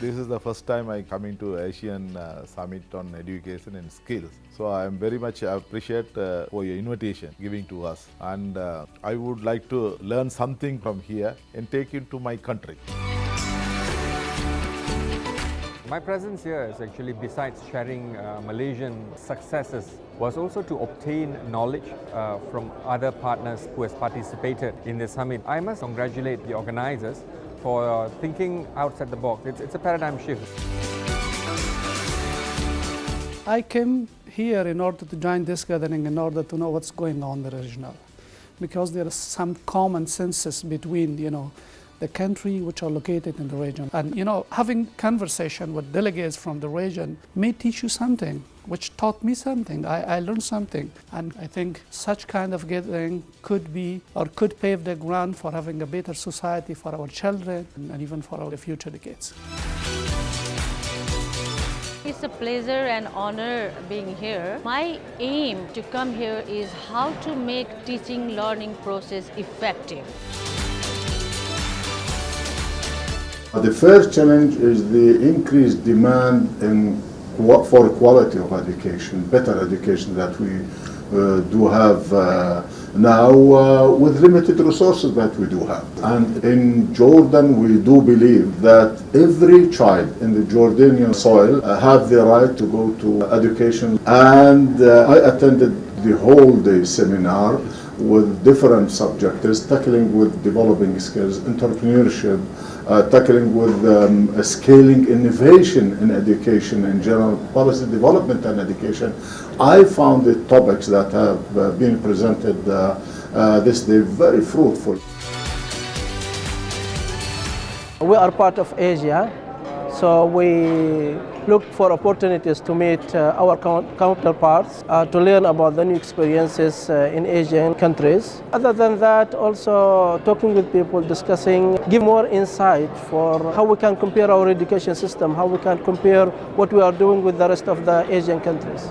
This is the first time I coming to Asian Summit on Education and Skills. So I am very much appreciate for your invitation giving to us, and I would like to learn something from here and take it to my country. My presence here is actually, besides sharing Malaysian successes, was also to obtain knowledge from other partners who has participated in the summit. I must congratulate the organizers for thinking outside the box. It's a paradigm shift. I came here in order to join this gathering in order to know what's going on in the regional, because there is some common senses between, the country which are located in the region. And having conversation with delegates from the region may teach you something, which taught me something. I learned something. And I think such kind of gathering could be or could pave the ground for having a better society for our children and even for our future decades. It's a pleasure and honor being here. My aim to come here is how to make teaching learning process effective. The first challenge is the increased demand for quality of education, better education that we do have now with limited resources that we do have. And in Jordan, we do believe that every child in the Jordanian soil have the right to go to education. And I attended the whole day seminar with different subjects, tackling with developing skills, entrepreneurship, tackling with scaling innovation in education in general, policy development and education. I found the topics that have been presented this day very fruitful. We are part of Asia, so we look for opportunities to meet our counterparts, to learn about the new experiences in Asian countries. Other than that, also talking with people, discussing, give more insight for how we can compare our education system, how we can compare what we are doing with the rest of the Asian countries.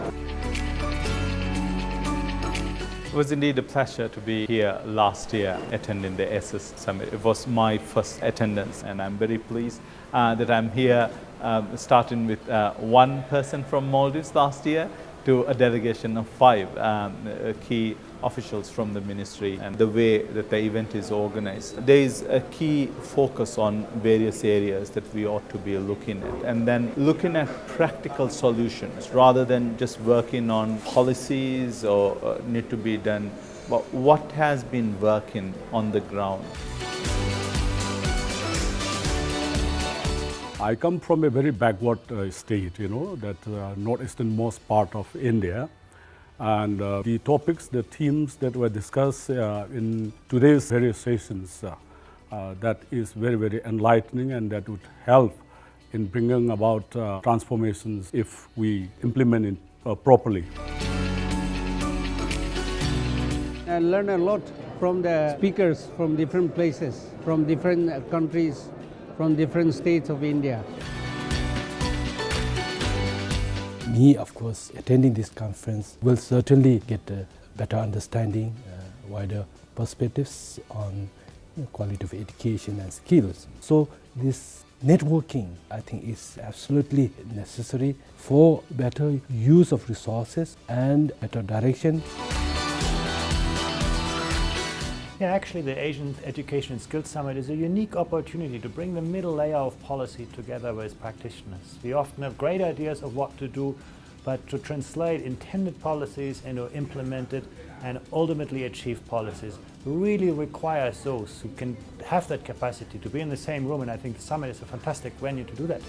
It was indeed a pleasure to be here last year attending the ASES Summit. It was my first attendance, and I'm very pleased that I'm here starting with one person from Maldives last year to a delegation of 5 key officials from the ministry, and the way that the event is organized. There is a key focus on various areas that we ought to be looking at, and then looking at practical solutions rather than just working on policies or need to be done, but what has been working on the ground. I come from a very backward state, that northeasternmost part of India. And the topics, the themes that were discussed in today's various sessions, that is very, very enlightening, and that would help in bringing about transformations if we implement it properly. I learned a lot from the speakers from different places, from different countries, from different states of India. Me, of course, attending this conference will certainly get a better understanding, wider perspectives on quality of education and skills. So this networking, I think, is absolutely necessary for better use of resources and better direction. Yeah, actually the Asian Education and Skills Summit is a unique opportunity to bring the middle layer of policy together with practitioners. We often have great ideas of what to do, but to translate intended policies into implemented and ultimately achieve policies really requires those who can have that capacity to be in the same room, and I think the summit is a fantastic venue to do that.